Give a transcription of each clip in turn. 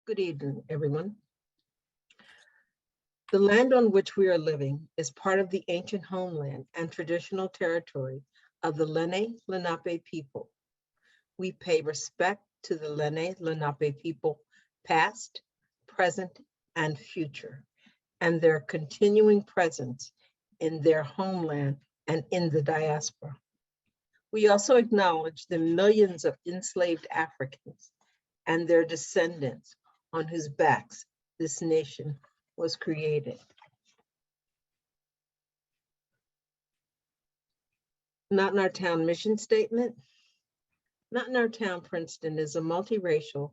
Good evening, everyone. The land on which we are living is part of the ancient homeland and traditional territory of the Lenni Lenape people. We pay respect to the Lenni Lenape people, past, present, and future, and their continuing presence in their homeland and in the diaspora. We also acknowledge the millions of enslaved Africans and their descendants on whose backs this nation was created. Not in Our Town mission statement. Not in Our Town, Princeton is a multiracial,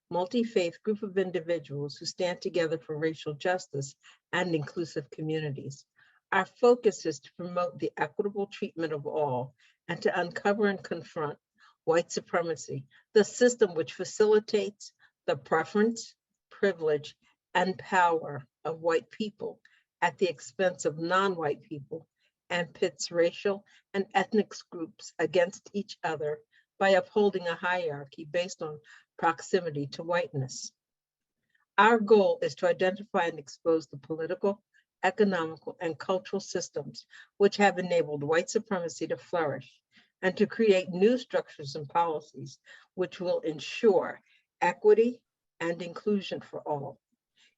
multi-faith group of individuals who stand together for racial justice and inclusive communities. Our focus is to promote the equitable treatment of all and to uncover and confront white supremacy, the system which facilitates the preference, privilege, and power of white people at the expense of non-white people and pits racial and ethnic groups against each other by upholding a hierarchy based on proximity to whiteness. Our goal is to identify and expose the political, economical, and cultural systems which have enabled white supremacy to flourish and to create new structures and policies which will ensure equity and inclusion for all.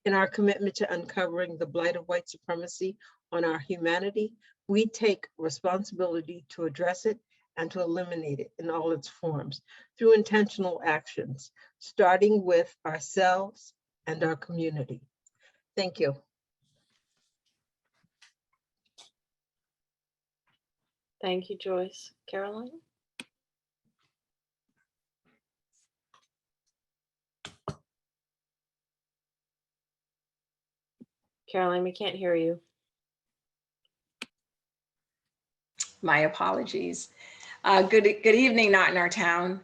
In our commitment to uncovering the blight of white supremacy on our humanity, we take responsibility to address it and to eliminate it in all its forms through intentional actions, starting with ourselves and our community. Thank you. Thank you, Joyce. Caroline? Caroline, we can't hear you. My apologies. Good evening, Not in Our Town.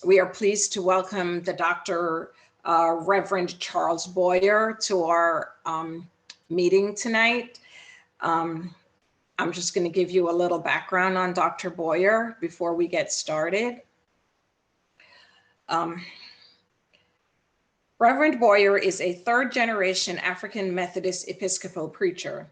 We are pleased to welcome the Dr. Reverend Charles Boyer to our meeting tonight. I'm just going to give you a little background on Dr. Boyer before we get started. Reverend Boyer is a third-generation African Methodist Episcopal preacher.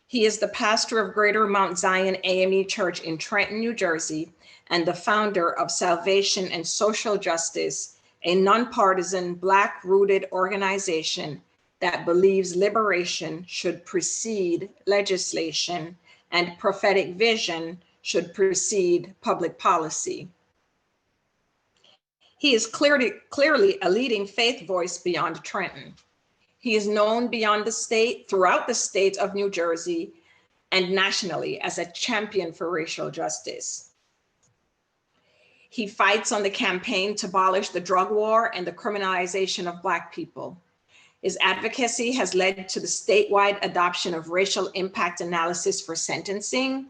He is the pastor of Greater Mount Zion A.M.E Church in Trenton, New Jersey, and the founder of Salvation and Social Justice, a nonpartisan Black-rooted organization that believes liberation should precede legislation and prophetic vision should precede public policy. He is clearly a leading faith voice beyond Trenton. He is known throughout the state of New Jersey and nationally as a champion for racial justice. He fights on the campaign to abolish the drug war and the criminalization of Black people. His advocacy has led to the statewide adoption of racial impact analysis for sentencing,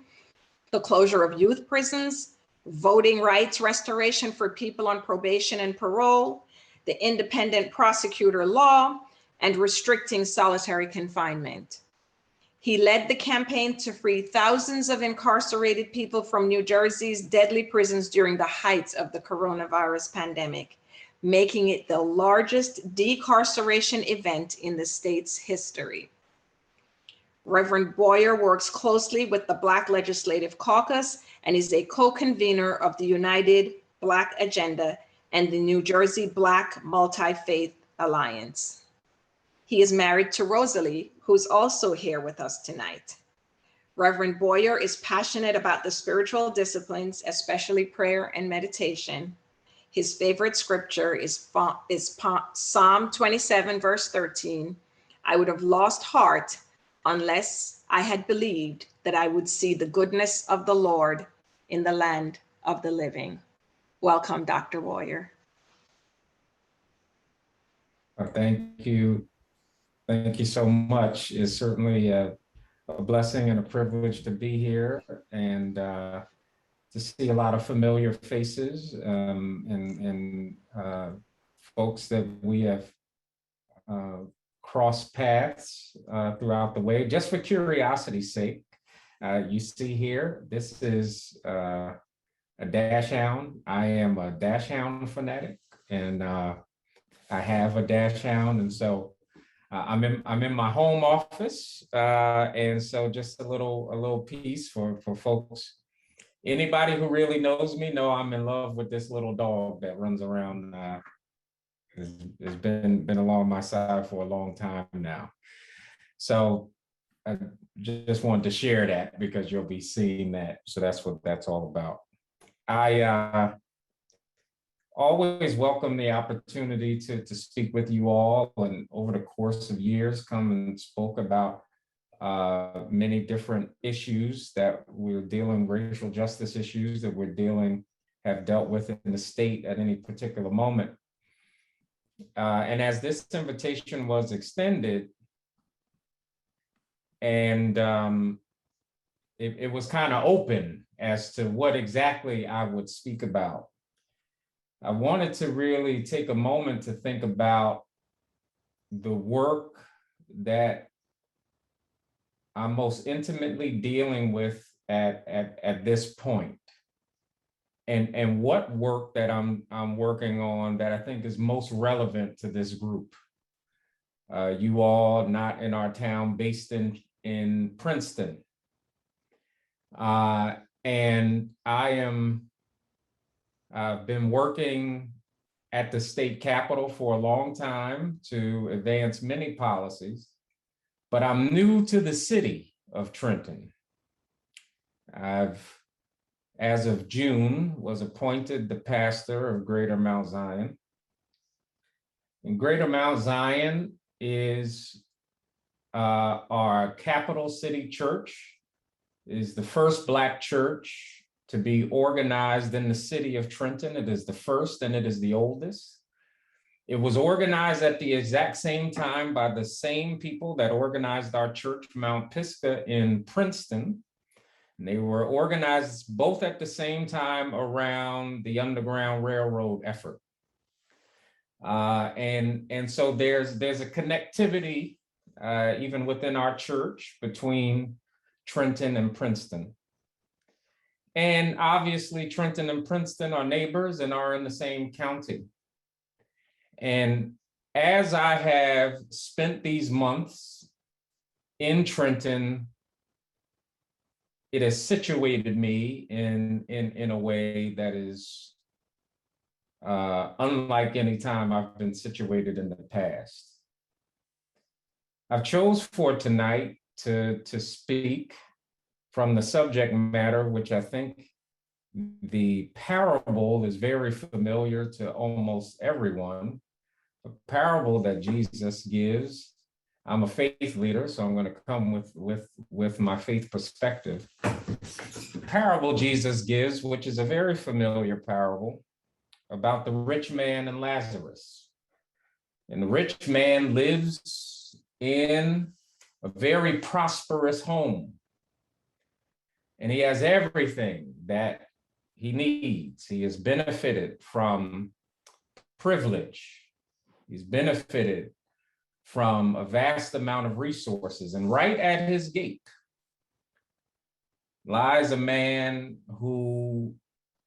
the closure of youth prisons, voting rights restoration for people on probation and parole, the independent prosecutor law, and restricting solitary confinement. He led the campaign to free thousands of incarcerated people from New Jersey's deadly prisons during the height of the coronavirus pandemic, making it the largest decarceration event in the state's history. Reverend Boyer works closely with the Black Legislative Caucus and is a co-convener of the United Black Agenda and the New Jersey Black Multi-Faith Alliance. He is married to Rosalie, who's also here with us tonight. Reverend Boyer is passionate about the spiritual disciplines, especially prayer and meditation. His favorite scripture is Psalm 27, verse 13. I would have lost heart unless I had believed that I would see the goodness of the Lord in the land of the living. Welcome, Dr. Boyer. Thank you. Thank you so much. It's certainly a blessing and a privilege to be here and to see a lot of familiar faces and folks that we have crossed paths throughout the way. Just for curiosity's sake, you see here, this is a dash hound. I am a dash hound fanatic, and I have a dash hound, and so I'm in my home office, and so just a little piece for folks. Anybody who really knows me know I'm in love with this little dog that runs around. Has been along my side for a long time now. So I just wanted to share that because you'll be seeing that. So that's what that's all about. I always welcome the opportunity to speak with you all, and over the course of years come and spoke about many different issues that we're dealing, racial justice issues that have dealt with in the state at any particular moment. And as this invitation was extended, and it was kind of open as to what exactly I would speak about, I wanted to really take a moment to think about the work that I'm most intimately dealing with at this point, and what work that I'm working on that I think is most relevant to this group. You all not in our town, based in Princeton, and I've been working at the state capitol for a long time to advance many policies, but I'm new to the city of Trenton. As of June, was appointed the pastor of Greater Mount Zion. And Greater Mount Zion is our capital city church, is the first Black church to be organized in the city of Trenton. It is the first and it is the oldest. It was organized at the exact same time by the same people that organized our church, Mount Pisgah in Princeton. And they were organized both at the same time around the Underground Railroad effort. And so there's a connectivity even within our church between Trenton and Princeton. And obviously Trenton and Princeton are neighbors and are in the same county. And as I have spent these months in Trenton, it has situated me in a way that is unlike any time I've been situated in the past. I've chose for tonight to speak from the subject matter, which I think the parable is very familiar to almost everyone. A parable that Jesus gives. I'm a faith leader, so I'm going to come with my faith perspective. The parable Jesus gives, which is a very familiar parable, about the rich man and Lazarus. And the rich man lives in a very prosperous home. And he has everything that he needs. He has benefited from privilege. He's benefited from a vast amount of resources. And right at his gate lies a man who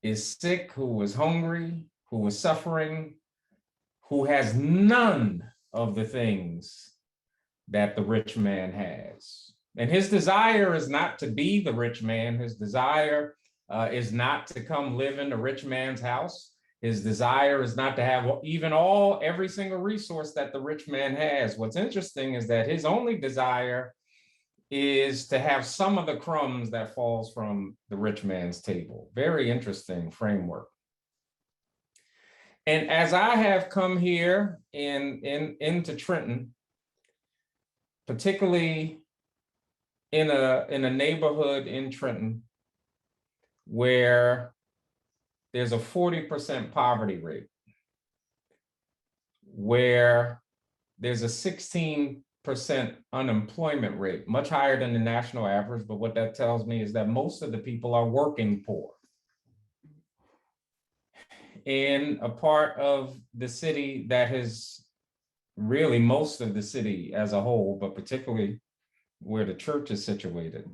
is sick, who is hungry, who is suffering, who has none of the things that the rich man has. And his desire is not to be the rich man. His desire is not to come live in the rich man's house. His desire is not to have every single resource that the rich man has. What's interesting is that his only desire is to have some of the crumbs that falls from the rich man's table. Very interesting framework. And as I have come here into Trenton, particularly in a neighborhood in Trenton where there's a 40% poverty rate, where there's a 16% unemployment rate, much higher than the national average. But what that tells me is that most of the people are working poor. In a part of the city that has really most of the city as a whole, but particularly where the church is situated,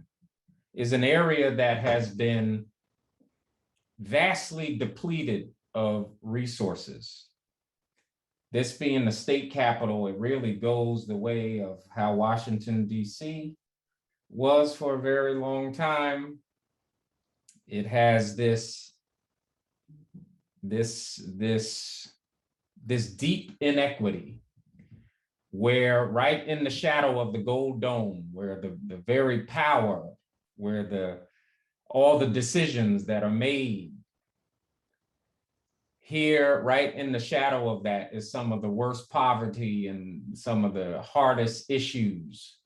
is an area that has been vastly depleted of resources. this being the state capital, it really goes the way of how Washington, D.C. was for a very long time. It has this deep inequity where right in the shadow of the Gold Dome, where the very power, where all the decisions that are made, here, right in the shadow of that, is some of the worst poverty and some of the hardest issues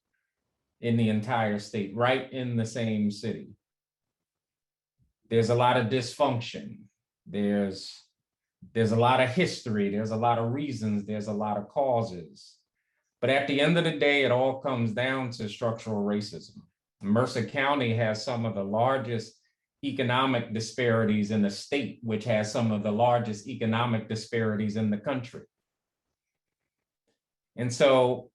in the entire state, right in the same city. There's a lot of dysfunction. There's a lot of history. There's a lot of reasons. There's a lot of causes. But at the end of the day, it all comes down to structural racism. Mercer County has some of the largest economic disparities in the state, which has some of the largest economic disparities in the country. And so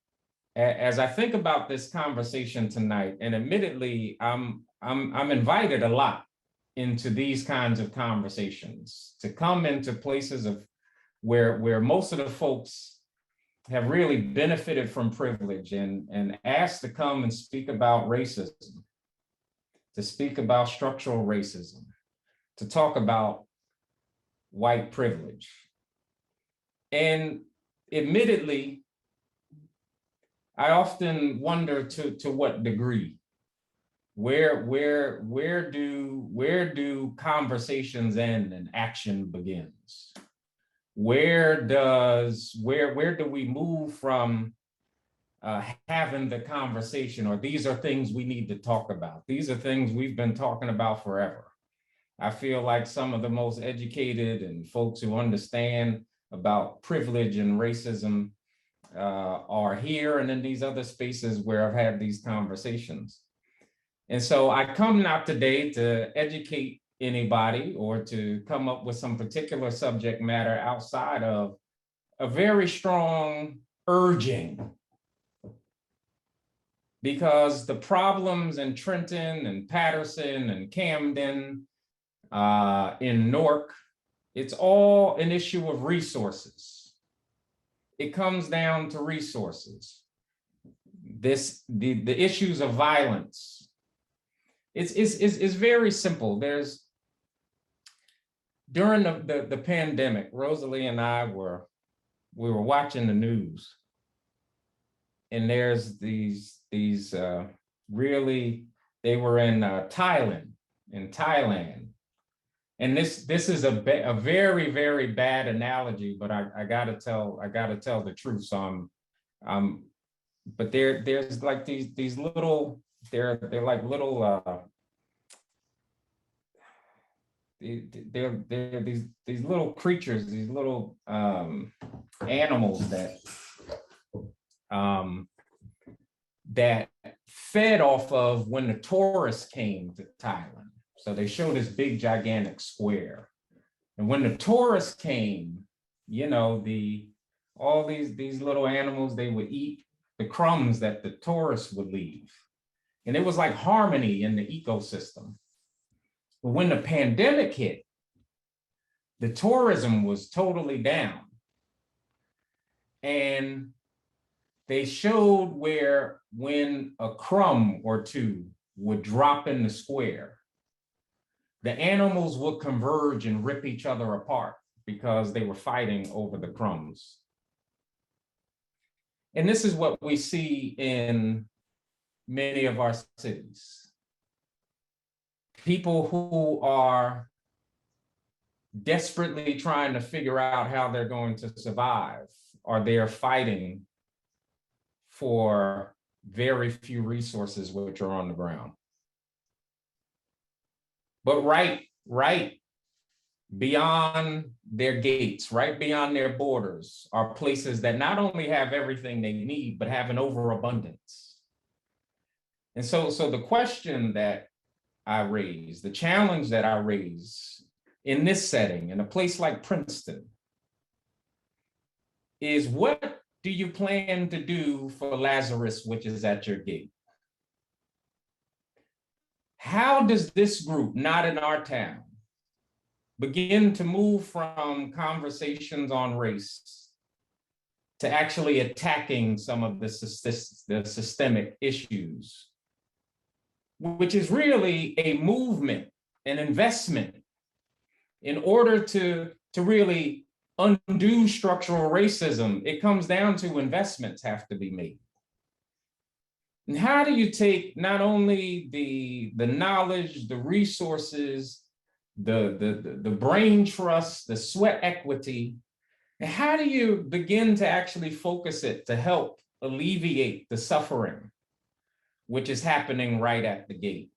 as I think about this conversation tonight, and admittedly, I'm invited a lot into these kinds of conversations, to come into places of where most of the folks have really benefited from privilege and asked to come and speak about racism, to speak about structural racism, to talk about white privilege. And admittedly, I often wonder to what degree. Where do conversations end and action begins? Where do we move from having the conversation, or these are things we need to talk about? These are things we've been talking about forever. I feel like some of the most educated and folks who understand about privilege and racism are here and in these other spaces where I've had these conversations. And so I come not today to educate anybody or to come up with some particular subject matter outside of a very strong urging, because the problems in Trenton and Patterson and Camden, in Newark, it's all an issue of resources. It comes down to resources. The issues of violence. It's very simple. During the pandemic, Rosalie and I we were watching the news, and there's these really, they were in Thailand, and this is a very, very bad analogy, but I gotta tell the truth. So but there's like these little, they're like little they're these little creatures, these little animals that fed off of when the tourists came to Thailand. So they show this big gigantic square, and when the tourists came, you know, all these little animals, they would eat the crumbs that the tourists would leave. And it was like harmony in the ecosystem. But when the pandemic hit, the tourism was totally down. And they showed where when a crumb or two would drop in the square, the animals would converge and rip each other apart because they were fighting over the crumbs. And this is what we see in many of our cities. People who are desperately trying to figure out how they're going to survive are there fighting for very few resources which are on the ground. But right beyond their gates, right beyond their borders, are places that not only have everything they need, but have an overabundance. And so the question that I raise, the challenge that I raise in this setting, in a place like Princeton, is what do you plan to do for Lazarus, which is at your gate? How does this group, not in our town, begin to move from conversations on race to actually attacking some of the systemic issues, which is really a movement, an investment in order to really undo structural racism. It comes down to investments have to be made. And how do you take not only the knowledge, the resources, the brain trust, the sweat equity, and how do you begin to actually focus it to help alleviate the suffering, which is happening right at the gate?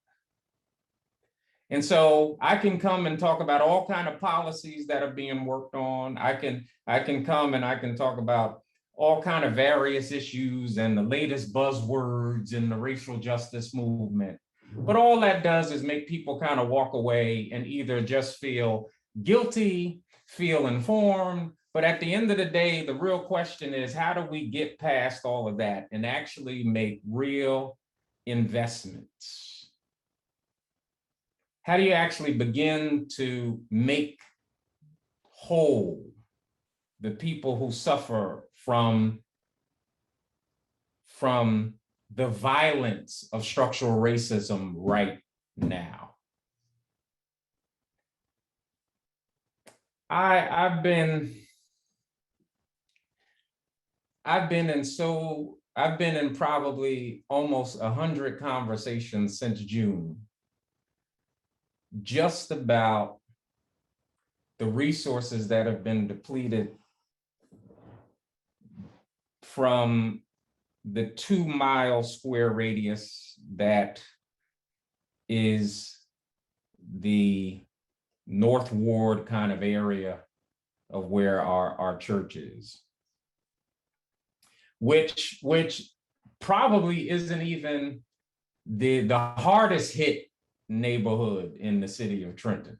And so I can come and talk about all kinds of policies that are being worked on. I can come and I can talk about all kinds of various issues and the latest buzzwords in the racial justice movement. But all that does is make people kind of walk away and either just feel guilty, feel informed. But at the end of the day, the real question is, how do we get past all of that and actually make real investments? How do you actually begin to make whole the people who suffer from the violence of structural racism right now? I've been in probably almost 100 conversations since June, just about the resources that have been depleted from the 2-mile square radius that is the North Ward kind of area of where our church is, which probably isn't even the hardest hit neighborhood in the city of Trenton.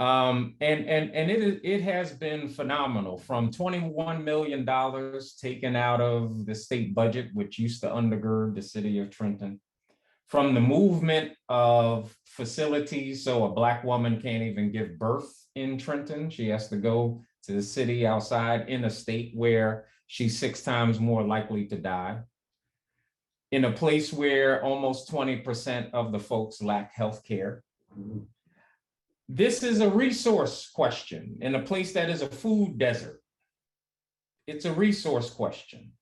And it has been phenomenal, from $21 million taken out of the state budget, which used to undergird the city of Trenton, from the movement of facilities. So a Black woman can't even give birth in Trenton. She has to go to the city outside in a state where she's 6 times more likely to die, in a place where almost 20% of the folks lack health care. This is a resource question in a place that is a food desert. It's a resource question.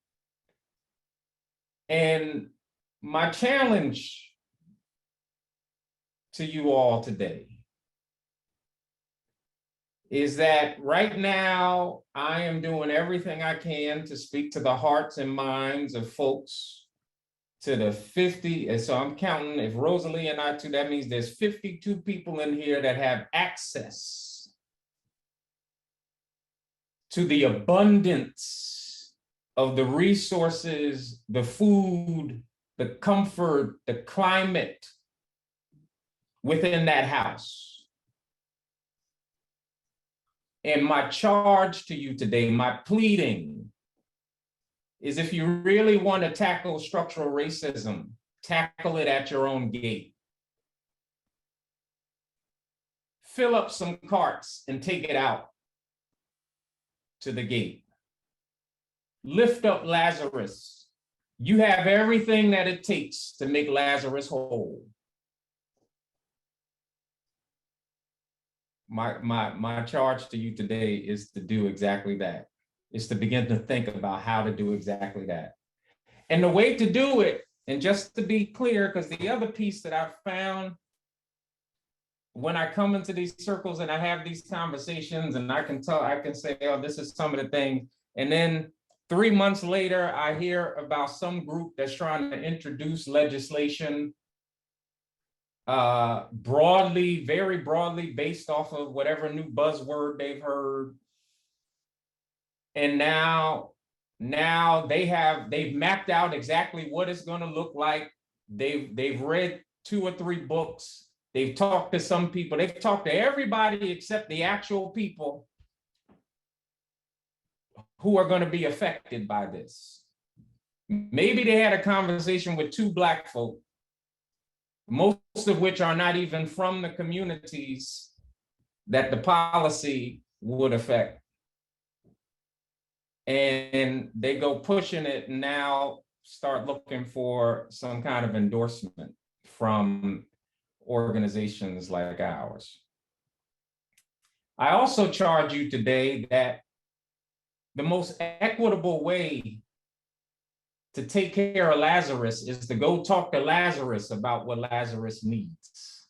And my challenge to you all today is that right now I am doing everything I can to speak to the hearts and minds of folks, to the 50, and so I'm counting, if Rosalie and I too, that means there's 52 people in here that have access to the abundance of the resources, the food, the comfort, the climate within that house. And my charge to you today, my pleading, is if you really want to tackle structural racism, tackle it at your own gate. Fill up some carts and take it out to the gate. Lift up Lazarus. You have everything that it takes to make Lazarus whole. My charge to you today is to do exactly that. Is to begin to think about how to do exactly that. And the way to do it, and just to be clear, because the other piece that I've found when I come into these circles and I have these conversations and I can say, oh, this is some of the things. And then 3 months later, I hear about some group that's trying to introduce legislation broadly, very broadly, based off of whatever new buzzword they've heard. And now they've mapped out exactly what it's going to look like. They've read 2 or 3 books. They've talked to some people. They've talked to everybody except the actual people who are going to be affected by this. Maybe they had a conversation with 2 Black folk, most of which are not even from the communities that the policy would affect. And they go pushing it and now start looking for some kind of endorsement from organizations like ours. I also charge you today that the most equitable way to take care of Lazarus is to go talk to Lazarus about what Lazarus needs,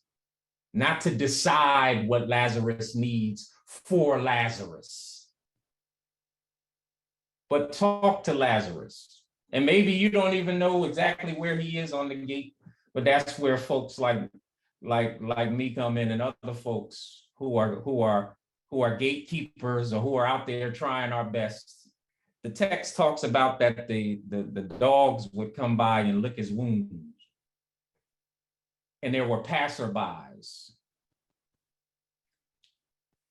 not to decide what Lazarus needs for Lazarus, but talk to Lazarus. And maybe you don't even know exactly where he is on the gate, but that's where folks like me come in, and other folks who are gatekeepers or who are out there trying our best. The text talks about that the dogs would come by and lick his wounds. And there were passerbys.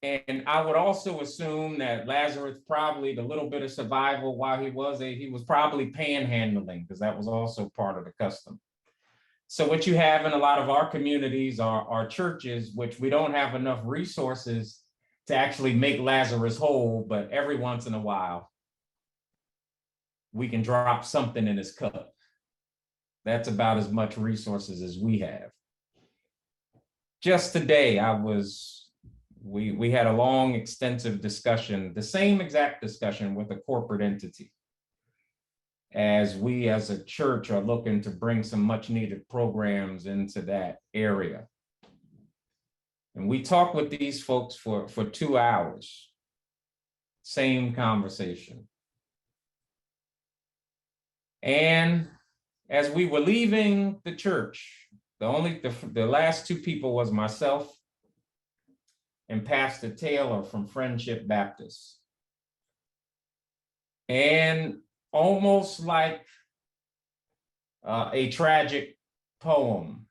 And I would also assume that Lazarus, probably the little bit of survival while he was probably panhandling, because that was also part of the custom. So what you have in a lot of our communities are churches, which we don't have enough resources to actually make Lazarus whole, but every once in a while, we can drop something in his cup. That's about as much resources as we have. Just today, we had a long, extensive discussion, the same exact discussion with a corporate entity, as we as a church are looking to bring some much needed programs into that area. And we talked with these folks for 2 hours, same conversation. And as we were leaving the church, the last 2 people was myself and Pastor Taylor from Friendship Baptist. And almost like a tragic poem,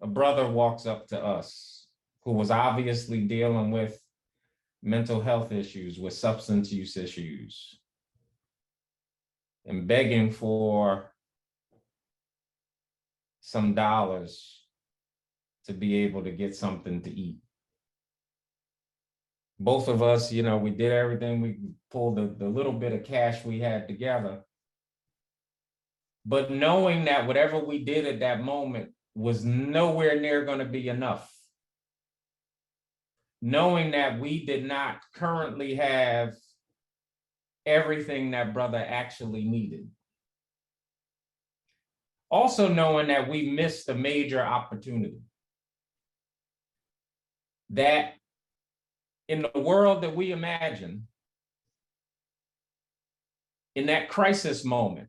a brother walks up to us who was obviously dealing with mental health issues, with substance use issues, and begging for some dollars to be able to get something to eat. Both of us, we did everything. We pulled the little bit of cash we had together. But knowing that whatever we did at that moment was nowhere near going to be enough. Knowing that we did not currently have everything that brother actually needed. Also knowing that we missed a major opportunity. That in the world that we imagine, in that crisis moment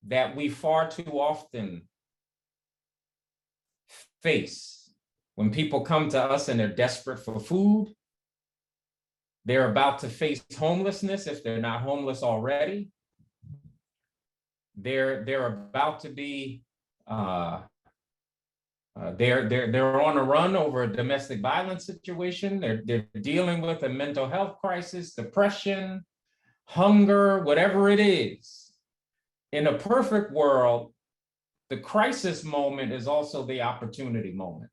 that we far too often face, when people come to us and they're desperate for food, they're about to face homelessness if they're not homeless already. They're about to be they're on a run over a domestic violence situation. They're dealing with a mental health crisis, depression, hunger, whatever it is. In a perfect world, the crisis moment is also the opportunity moment.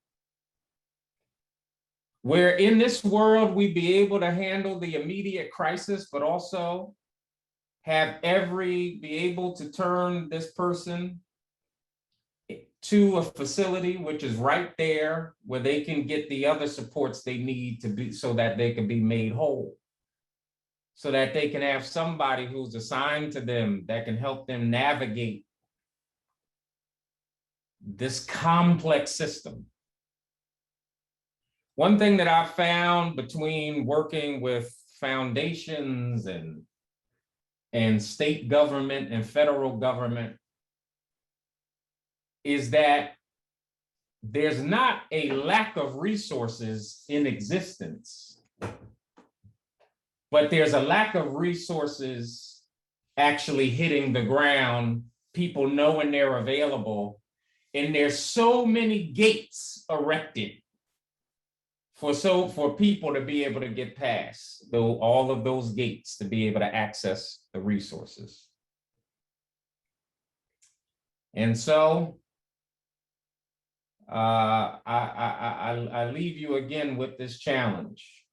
Where in this world, we'd be able to handle the immediate crisis, but also be able to turn this person to a facility which is right there where they can get the other supports they need to be, so that they can be made whole. So that they can have somebody who's assigned to them that can help them navigate this complex system. One thing that I've found between working with foundations and state government and federal government is that there's not a lack of resources in existence, but there's a lack of resources actually hitting the ground, people knowing they're available, and there's so many gates erected for people to be able to get past all of those gates to be able to access the resources. And so I leave you again with this challenge.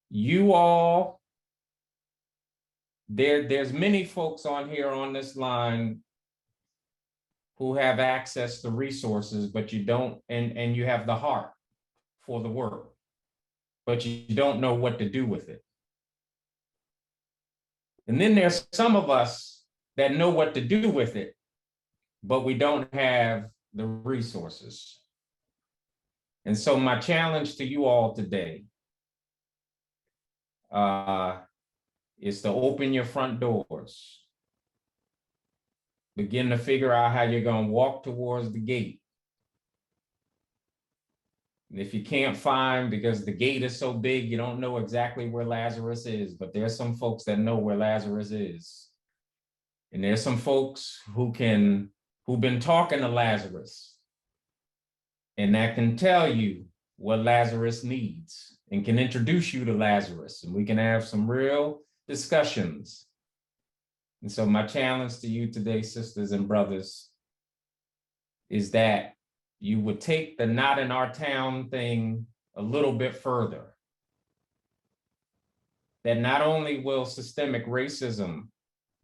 You all there's many folks on here on this line who have access to resources, but you don't, and you have the heart for the work, but you don't know what to do with it. And then there's some of us that know what to do with it, but we don't have the resources. And so my challenge to you all today is to open your front doors. Begin to figure out how you're going to walk towards the gate. And if you can't find, because the gate is so big, you don't know exactly where Lazarus is, but there's some folks that know where Lazarus is. And there's some folks who've been talking to Lazarus, and that can tell you what Lazarus needs and can introduce you to Lazarus, and we can have some real discussions. And so my challenge to you today, sisters and brothers, is that you would take the not in our town thing a little bit further. That not only will systemic racism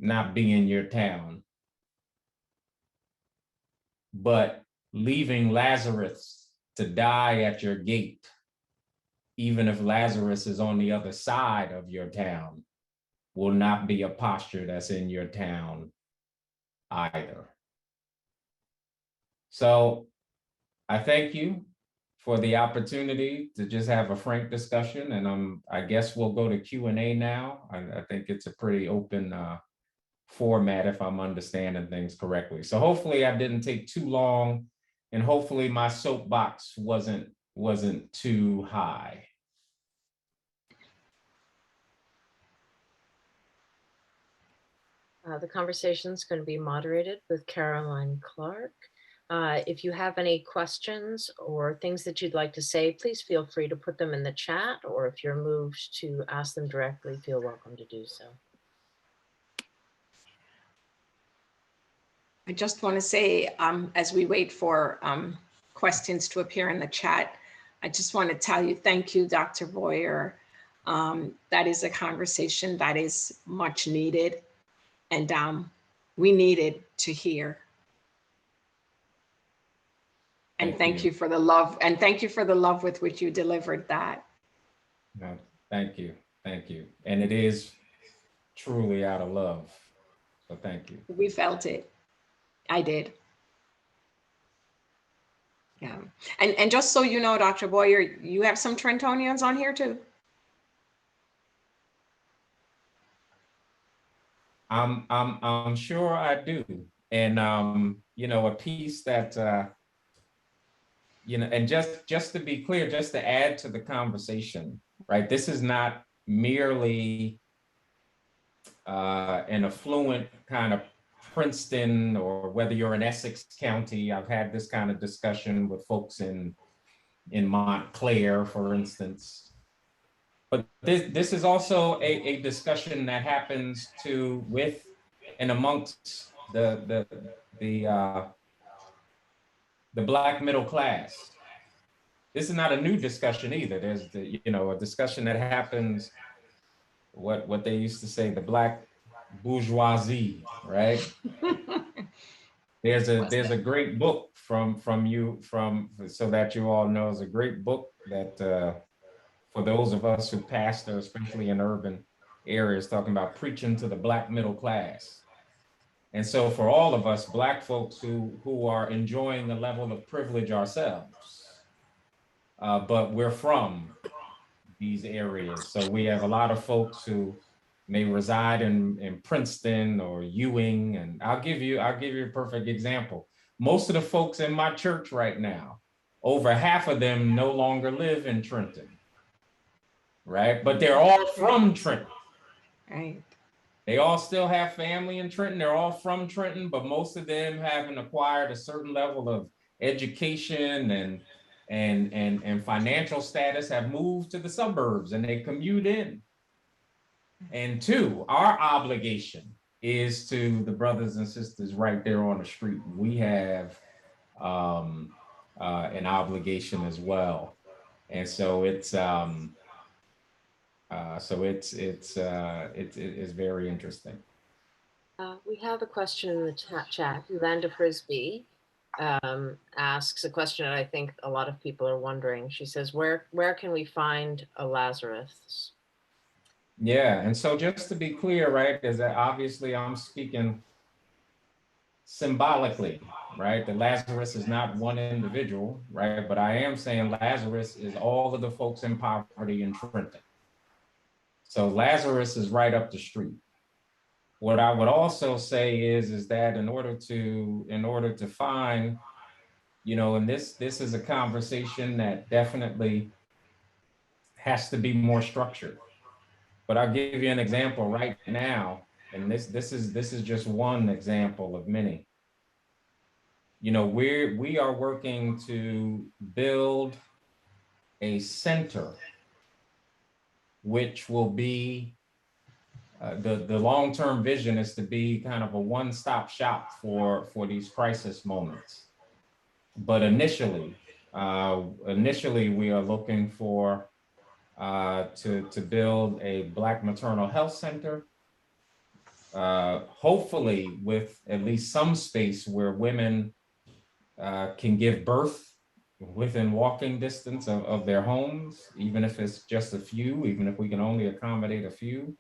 not be in your town, but leaving Lazarus to die at your gate, even if Lazarus is on the other side of your town, will not be a posture that's in your town either. So I thank you for the opportunity to just have a frank discussion, and I guess we'll go to Q&A now. I think it's a pretty open format if I'm understanding things correctly. So hopefully I didn't take too long, and hopefully my soapbox wasn't too high. The conversation is going to be moderated with Caroline Clark. If you have any questions or things that you'd like to say, please feel free to put them in the chat, or if you're moved to ask them directly, feel welcome to do so. I just want to say, as we wait for questions to appear in the chat, I just want to tell you, thank you, Dr. Boyer. That is a conversation that is much needed, and we needed to hear. And thank you for the love, and thank you for the love with which you delivered that. No, thank you. And it is truly out of love, so thank you. We felt it. I did. Yeah. And just so you know, Dr. Boyer, you have some Trentonians on here too. I'm sure I do. And you know, a piece that you know, and just to be clear, just to add to the conversation, right? This is not merely an affluent kind of Princeton, or whether you're in Essex County. I've had this kind of discussion with folks in Montclair, for instance. But this is also a discussion that happens with and amongst the Black middle class. This is not a new discussion either. There's a discussion that happens, what they used to say, the Black bourgeoisie, right? There's a great book from so that you all know, is a great book that for those of us who pastor, especially in urban areas, talking about preaching to the Black middle class. And so for all of us Black folks who are enjoying the level of privilege ourselves, but we're from these areas. So we have a lot of folks who may reside in Princeton or Ewing. And I'll give you a perfect example. Most of the folks in my church right now, over half of them no longer live in Trenton, right? But they're all from Trenton. Right. They all still have family in Trenton. They're all from Trenton, but most of them haven't acquired a certain level of education and financial status, have moved to the suburbs, and they commute in. And two, our obligation is to the brothers and sisters right there on the street. We have an obligation as well. And so it's So it's very interesting. We have a question in the chat. Yolanda Frisbee asks a question that I think a lot of people are wondering. She says, where can we find a Lazarus? Yeah, and so just to be clear, right, is that obviously I'm speaking symbolically, right? That Lazarus is not one individual, right? But I am saying Lazarus is all of the folks in poverty in Trenton. So Lazarus is right up the street. What I would also say is that in order to find, you know, and this is a conversation that definitely has to be more structured. But I'll give you an example right now, and this is just one example of many. You know, we are working to build a center which will be the long-term vision is to be kind of a one-stop shop for these crisis moments. But initially we are looking for to build a Black maternal health center, hopefully with at least some space where women can give birth within walking distance of their homes, even if it's just a few, even if we can only accommodate a few,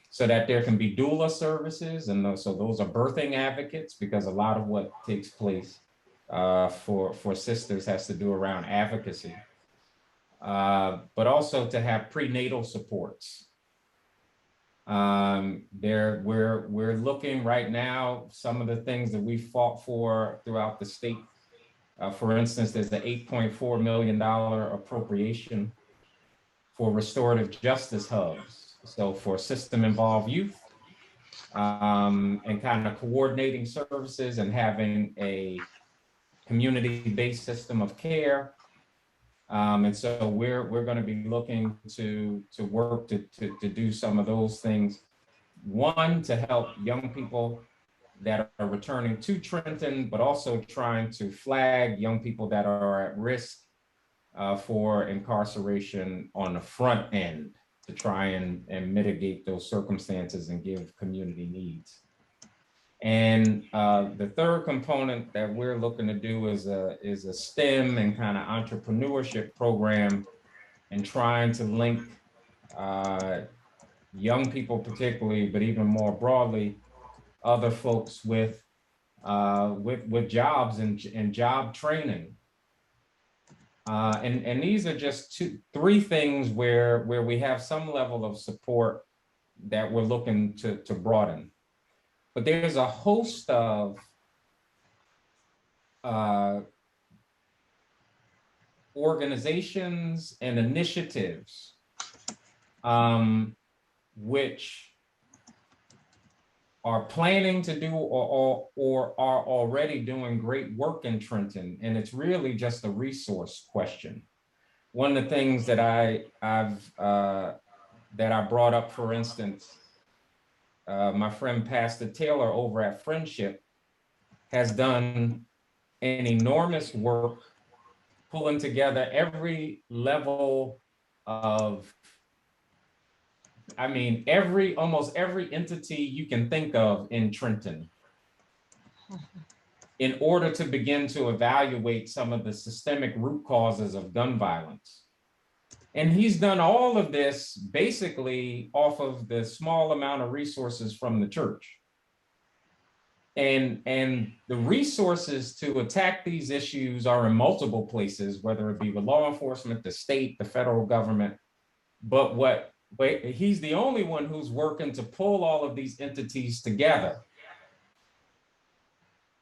so that there can be doula services. And so those are birthing advocates, because a lot of what takes place for sisters has to do around advocacy, but also to have prenatal supports. We're looking right now, some of the things that we fought for throughout the state. For instance, there's the $8.4 million appropriation for restorative justice hubs. So for system-involved youth, and kind of coordinating services and having a community-based system of care. And so we're going to be looking to work to do some of those things. One, to help young people that are returning to Trenton, but also trying to flag young people that are at risk for incarceration on the front end, to try and mitigate those circumstances and give community needs. And the third component that we're looking to do is a STEM and kind of entrepreneurship program, and trying to link young people particularly, but even more broadly, other folks with jobs and job training. And these are just three things where we have some level of support that we're looking to broaden. But there's a host of organizations and initiatives which are planning to do or are already doing great work in Trenton, and it's really just a resource question. One of the things that I brought up, for instance, my friend Pastor Taylor over at Friendship has done an enormous work pulling together every level of, I mean, almost every entity you can think of in Trenton, in order to begin to evaluate some of the systemic root causes of gun violence. And he's done all of this basically off of the small amount of resources from the church. And the resources to attack these issues are in multiple places, whether it be the law enforcement, the state, the federal government. But he's the only one who's working to pull all of these entities together.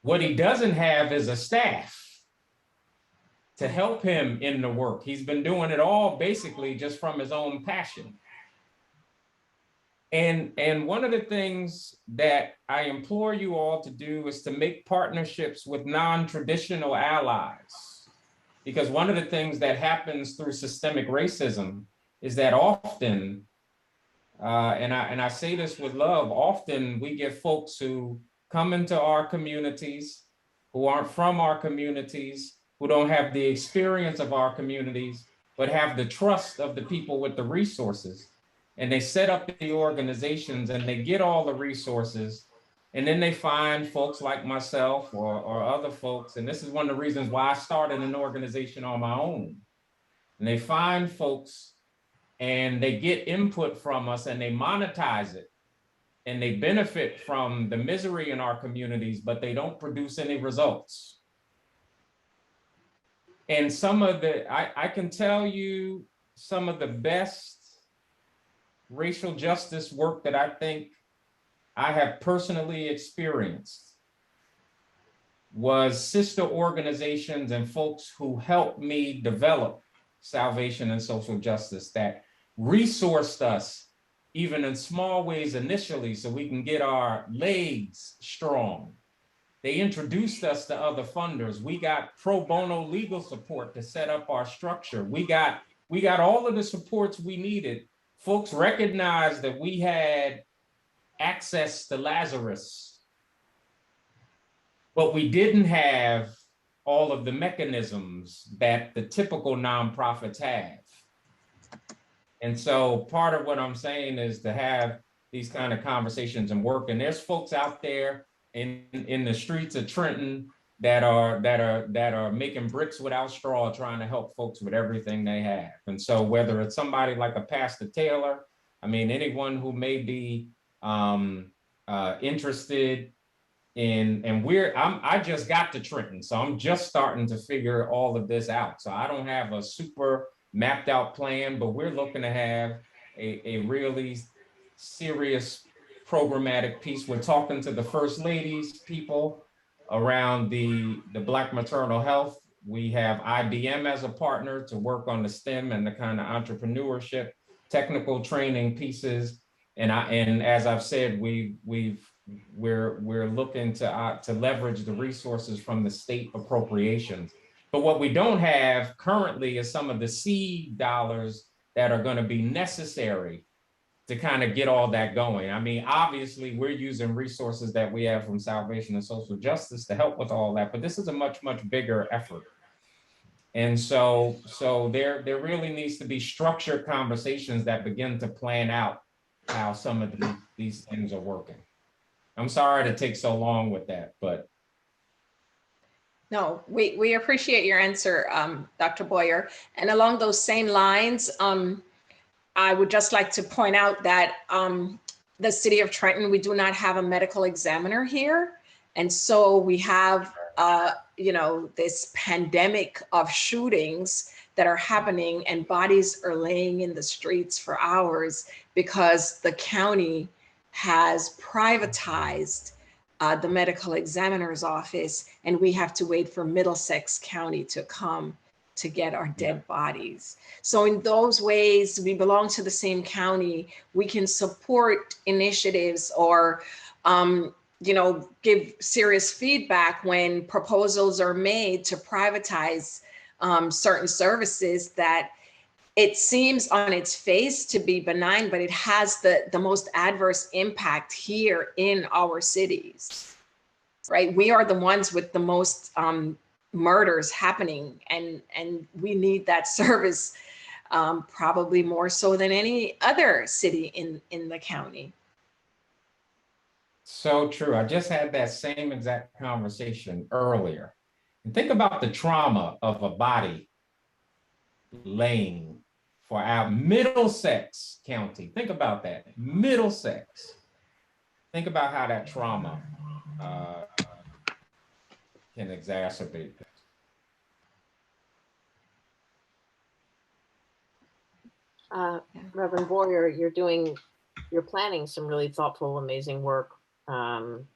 What he doesn't have is a staff to help him in the work. He's been doing it all basically just from his own passion. And one of the things that I implore you all to do is to make partnerships with non-traditional allies. Because one of the things that happens through systemic racism is that often, and I say this with love, often we get folks who come into our communities, who aren't from our communities, who don't have the experience of our communities, but have the trust of the people with the resources. and they set up the organizations and they get all the resources. And then they find folks like myself or other folks. And this is one of the reasons why I started an organization on my own. And they find folks and they get input from us and they monetize it. And they benefit from the misery in our communities, but they don't produce any results. And some of the, I can tell you some of the best racial justice work that I think I have personally experienced was sister organizations and folks who helped me develop salvation and social justice that resourced us even in small ways initially so we can get our legs strong. They introduced us to other funders. We got pro bono legal support to set up our structure. We got all of the supports we needed. Folks recognized that we had access to Lazarus, but we didn't have all of the mechanisms that the typical nonprofits have. And so part of what I'm saying is to have these kind of conversations and work. And there's folks out there in the streets of Trenton that are making bricks without straw, trying to help folks with everything they have. And so whether it's somebody like a Pastor Taylor, I mean, anyone who may be interested in, and I just got to Trenton, so I'm just starting to figure all of this out. So I don't have a super mapped out plan, but we're looking to have a really serious programmatic piece. We're talking to the First Ladies people around the Black maternal health. We have IBM as a partner to work on the STEM and the kind of entrepreneurship, technical training pieces. And as I've said, we're looking to leverage the resources from the state appropriations. But what we don't have currently is some of the seed dollars that are going to be necessary to kind of get all that going. I mean, obviously, we're using resources that we have from Salvation and Social Justice to help with all that, but this is a much, much bigger effort. And so there really needs to be structured conversations that begin to plan out how some of these things are working. I'm sorry to take so long with that, but. No, we appreciate your answer, Dr. Boyer. And along those same lines, I would just like to point out that the city of Trenton, we do not have a medical examiner here. And so we have, this pandemic of shootings that are happening and bodies are laying in the streets for hours because the county has privatized the medical examiner's office, and we have to wait for Middlesex County to come to get our dead bodies. So in those ways, we belong to the same county. We can support initiatives or, give serious feedback when proposals are made to privatize certain services that it seems on its face to be benign, but it has the most adverse impact here in our cities, right? We are the ones with the most murders happening, and we need that service probably more so than any other city in the county. So true. I just had that same exact conversation earlier. And think about the trauma of a body laying for our Middlesex County. Think about that, Middlesex. Think about how that trauma can exacerbate that. Reverend Boyer, you're planning some really thoughtful, amazing work. And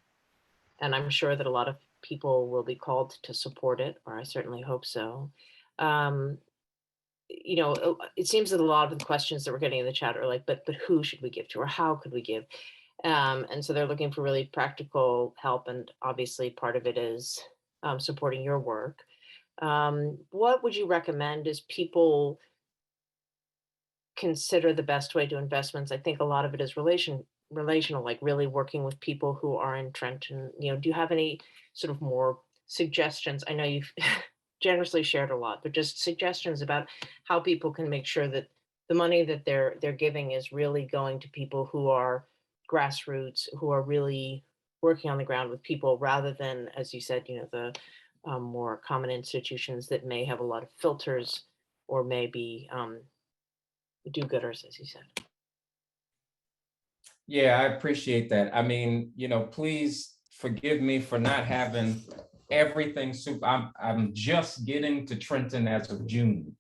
I'm sure that a lot of people will be called to support it, or I certainly hope so. It seems that a lot of the questions that we're getting in the chat are like, but who should we give to, or how could we give? And so they're looking for really practical help. And obviously part of it is supporting your work. What would you recommend as people consider the best way to investments? I think a lot of it is relational, like really working with people who are in Trenton. Do you have any sort of more suggestions? I know you've generously shared a lot, but just suggestions about how people can make sure that the money that they're giving is really going to people who are grassroots, who are really working on the ground with people, rather than, as you said, the more common institutions that may have a lot of filters or maybe do-gooders, as you said. Yeah, I appreciate that. I mean, please forgive me for not having everything super. I'm just getting to Trenton as of June.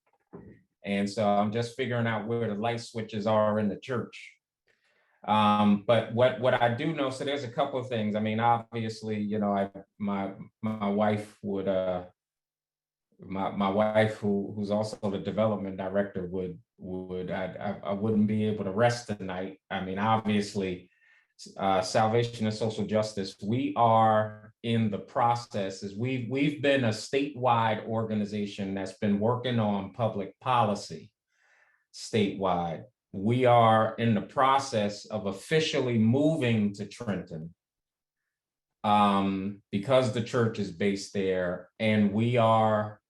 And so I'm just figuring out where the light switches are in the church. But what I do know, so there's a couple of things. I mean, obviously, my wife would, my wife who's also the development director I wouldn't be able to rest tonight. I mean, obviously, Salvation and Social Justice, we are in the process. We've been a statewide organization that's been working on public policy statewide. We are in the process of officially moving to Trenton because the church is based there, and we are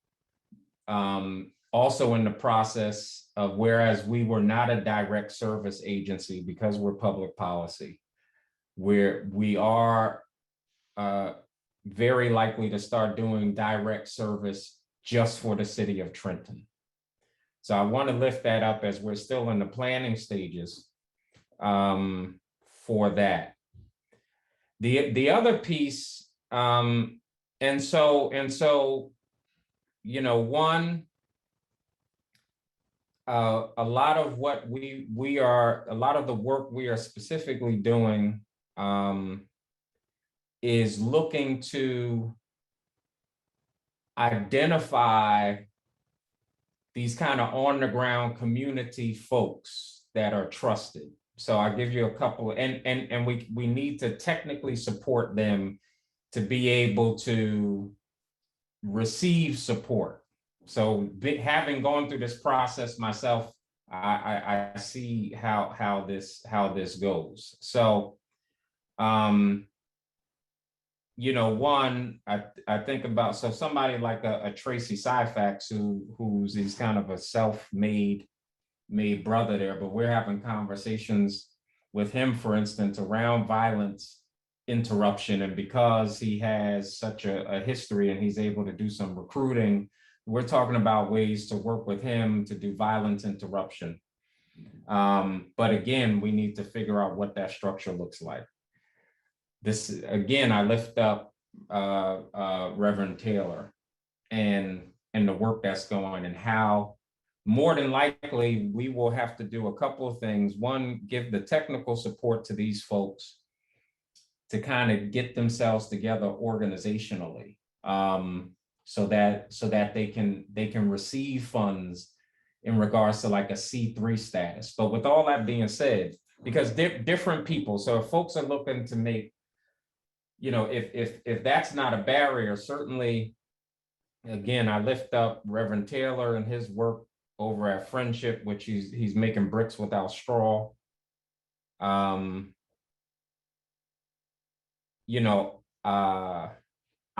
also in the process of, whereas we were not a direct service agency because we're public policy, where we are very likely to start doing direct service just for the city of Trenton. So I want to lift that up as we're still in the planning stages for that. The other piece, one, a lot of what a lot of the work we are specifically doing is looking to identify these kind of on the ground community folks that are trusted. So I'll give you a couple, and we need to technically support them to be able to receive support. So having gone through this process myself, I see how this goes. So, one, I think about, so somebody like a Tracy Syfax who's he's kind of a self-made brother there, but we're having conversations with him, for instance, around violence interruption. And because he has such a history and he's able to do some recruiting, we're talking about ways to work with him to do violence interruption. But again, we need to figure out what that structure looks like. This, again, I lift up Reverend Taylor and the work that's going, and how more than likely we will have to do a couple of things. One, give the technical support to these folks to kind of get themselves together organizationally, so that they can receive funds in regards to like a C3 status. But with all that being said, because different people, so if folks are looking to make, if that's not a barrier, certainly, again, I lift up Reverend Taylor and his work over at Friendship, which he's making bricks without straw.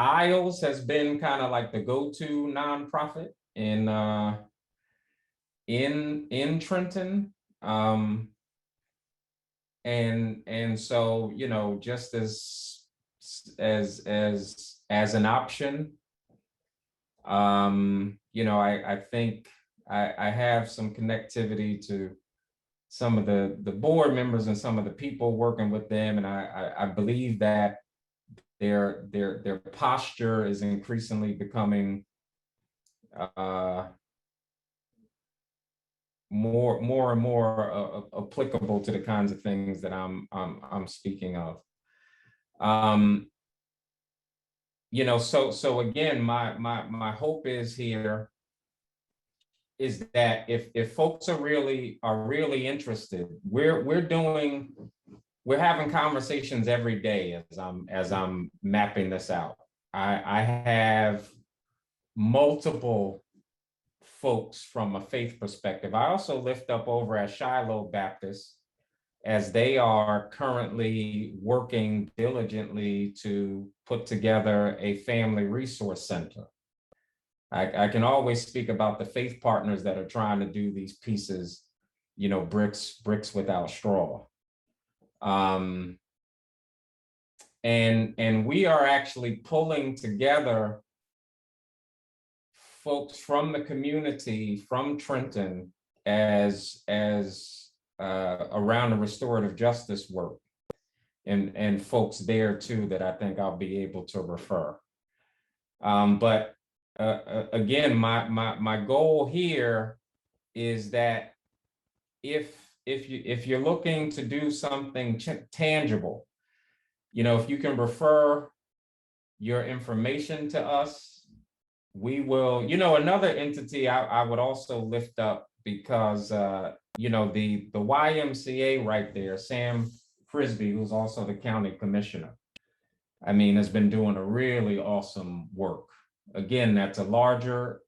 ISLES has been kind of like the go-to nonprofit in Trenton. And so, just as an option, I think I have some connectivity to some of the board members and some of the people working with them, and I believe that their posture is increasingly becoming more and more applicable to the kinds of things that I'm speaking of. So again, my hope is here is that if folks are really interested, we're having conversations every day as I'm mapping this out. I have multiple folks from a faith perspective. I also lift up over at Shiloh Baptist, as they are currently working diligently to put together a family resource center. I can always speak about the faith partners that are trying to do these pieces bricks without straw. And we are actually pulling together folks from the community, from Trenton, as around the restorative justice work, and folks there too that I think I'll be able to refer. But again, my goal here is that if you're looking to do something tangible, if you can refer your information to us, we will. Another entity I would also lift up, because the YMCA right there, Sam Frisbee, who's also the county commissioner, has been doing a really awesome work. Again, that's a larger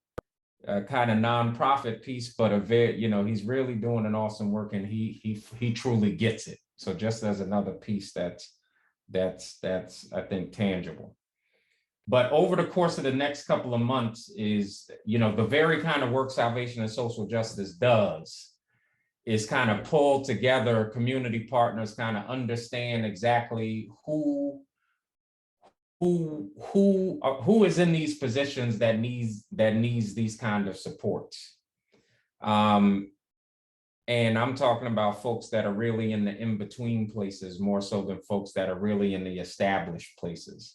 kind of nonprofit piece, but he's really doing an awesome work, and he truly gets it. So just as another piece that's I think tangible. But over the course of the next couple of months is, the very kind of work Salvation and Social Justice does is kind of pull together community partners, kind of understand exactly who is in these positions that needs these kind of supports. And I'm talking about folks that are really in the in-between places, more so than folks that are really in the established places.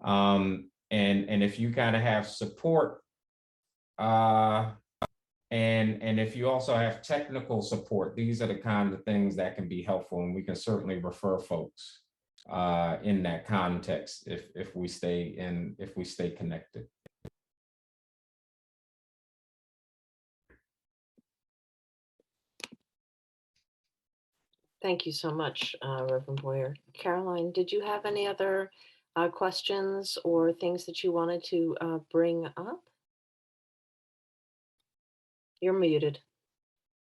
And if you kind of have support, and if you also have technical support, these are the kind of things that can be helpful, and we can certainly refer folks in that context if we stay connected. Thank you so much, Reverend Boyer. Caroline, did you have any other questions or things that you wanted to bring up? You're muted.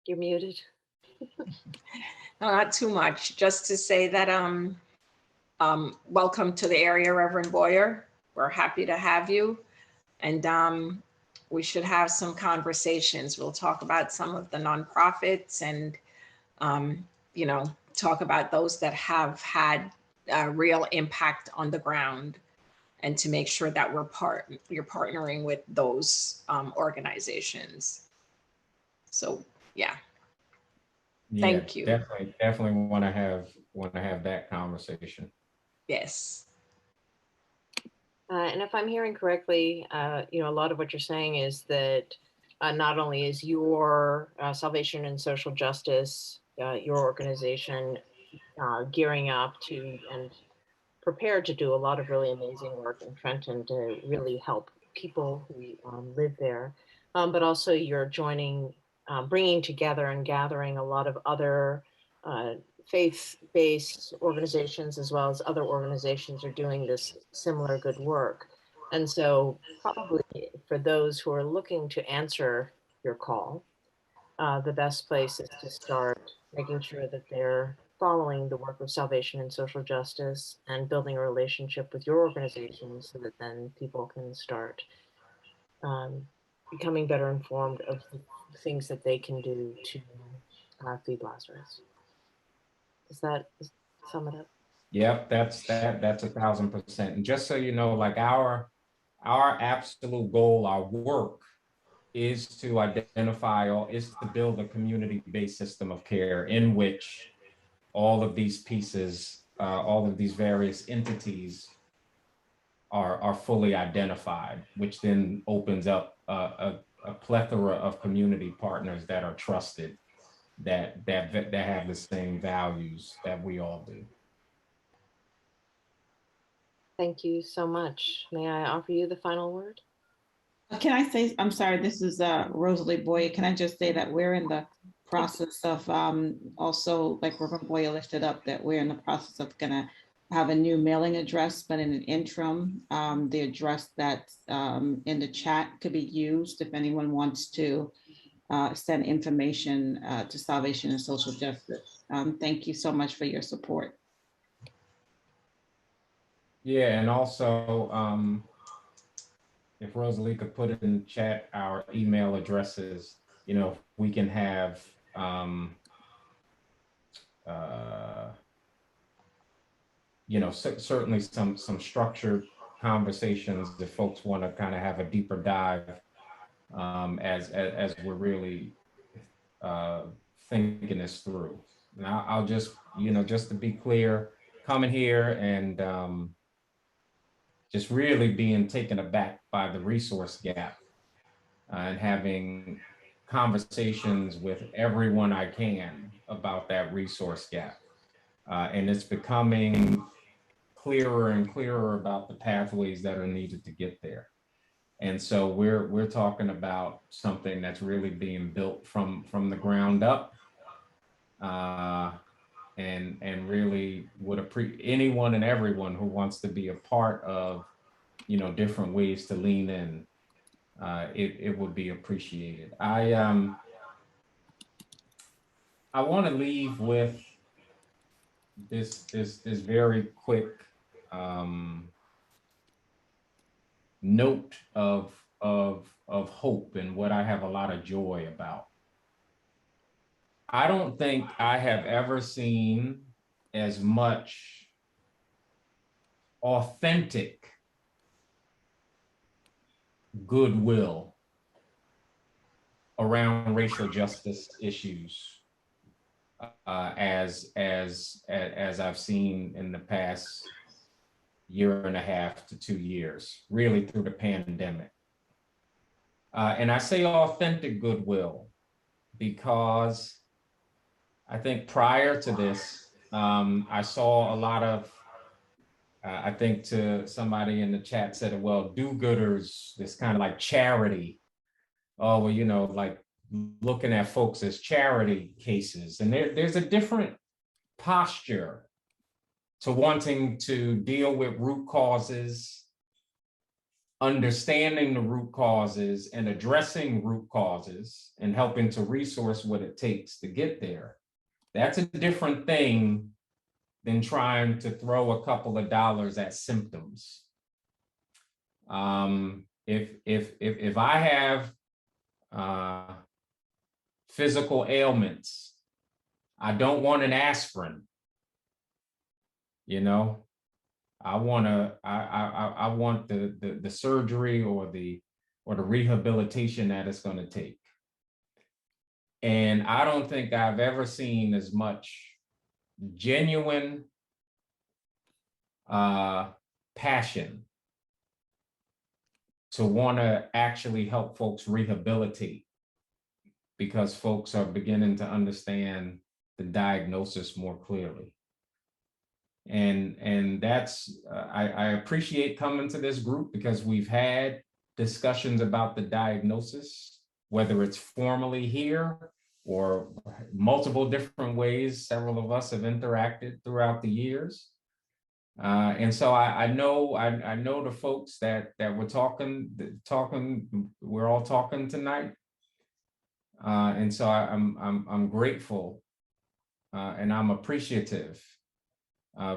You're muted. No, not too much. Just to say that welcome to the area, Reverend Boyer. We're happy to have you. And we should have some conversations. We'll talk about some of the nonprofits and, talk about those that have had a real impact on the ground, and to make sure that you're partnering with those organizations. So, yeah. Thank you. Definitely want to have that conversation. Yes. And if I'm hearing correctly, a lot of what you're saying is that not only is your Salvation and Social Justice, your organization, gearing up to and prepared to do a lot of really amazing work in Trenton to really help people who live there, but also you're joining, bringing together and gathering a lot of other faith-based organizations, as well as other organizations are doing this similar good work. And so probably for those who are looking to answer your call, the best place is to start making sure that they're following the work of Salvation and Social Justice and building a relationship with your organization, so that then people can start becoming better informed of the things that they can do to feed Lazarus. Does that sum it up? Yep, that's 1,000%. And just so you know, like our absolute goal, our work is to build a community-based system of care in which all of these pieces, all of these various entities are fully identified, which then opens up a plethora of community partners that are trusted, that have the same values that we all do. Thank you so much. May I offer you the final word? Can I say, I'm sorry, this is Rosalie Boyer. Can I just say that we're in the process of also, like Reverend Boyer lifted up, that we're in the process of gonna have a new mailing address, but in an interim, the address that's in the chat could be used if anyone wants to send information to Salvation and Social Justice. Thank you so much for your support. Yeah, and also, if Rosalie could put it in the chat, our email addresses, we can have certainly some structured conversations if folks want to kind of have a deeper dive as we're really thinking this through. And I'll just, just to be clear, coming here and just really being taken aback by the resource gap and having conversations with everyone I can about that resource gap. And it's becoming clearer and clearer about the pathways that are needed to get there. And so we're talking about something that's really being built from the ground up, and really would appreciate anyone and everyone who wants to be a part of, different ways to lean in. It would be appreciated. I want to leave with this very quick note of hope and what I have a lot of joy about. I don't think I have ever seen as much authentic goodwill around racial justice issues as I've seen in the past year and a half to 2 years, really through the pandemic. And I say authentic goodwill because I think prior to this, I saw a lot of, I think to somebody in the chat said, well, do-gooders, this kind of like charity. Oh, well, like looking at folks as charity cases. And there's a different posture to wanting to deal with root causes, understanding the root causes and addressing root causes and helping to resource what it takes to get there. That's a different thing than trying to throw a couple of dollars at symptoms. If I have physical ailments, I don't want an aspirin. I want the surgery or the rehabilitation that it's going to take. And I don't think I've ever seen as much genuine passion to want to actually help folks rehabilitate, because folks are beginning to understand the diagnosis more clearly. And that's, I appreciate coming to this group because we've had discussions about the diagnosis, whether it's formally here or multiple different ways. Several of us have interacted throughout the years. And so I know the folks that we're talking, we're all talking tonight. And so I'm grateful and I'm appreciative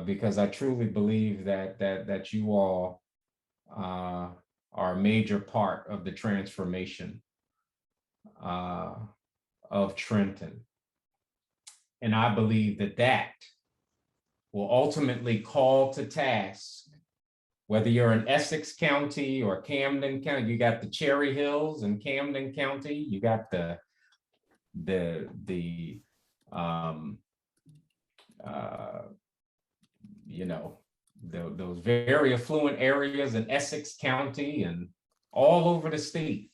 because I truly believe that you all are a major part of the transformation of Trenton. And I believe that will ultimately call to task, whether you're in Essex County or Camden County. You got the Cherry Hills in Camden County, you got those very affluent areas in Essex County and all over the state.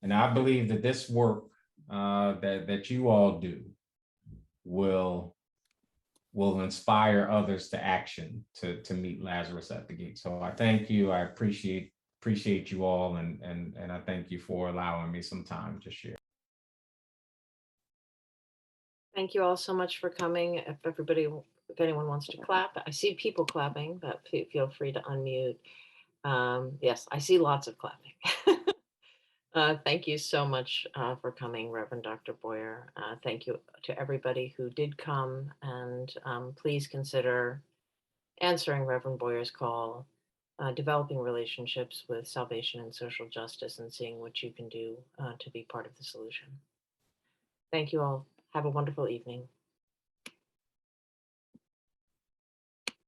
And I believe that this work that you all do will inspire others to action to meet Lazarus at the gate. So I thank you. I appreciate you all, and I thank you for allowing me some time to share. Thank you all so much for coming. If anyone wants to clap, I see people clapping, but feel free to unmute. Yes, I see lots of clapping. Thank you so much for coming, Reverend Dr. Boyer. Thank you to everybody who did come, and please consider answering Reverend Boyer's call, developing relationships with Salvation and Social Justice, and seeing what you can do to be part of the solution. Thank you all. Have a wonderful evening.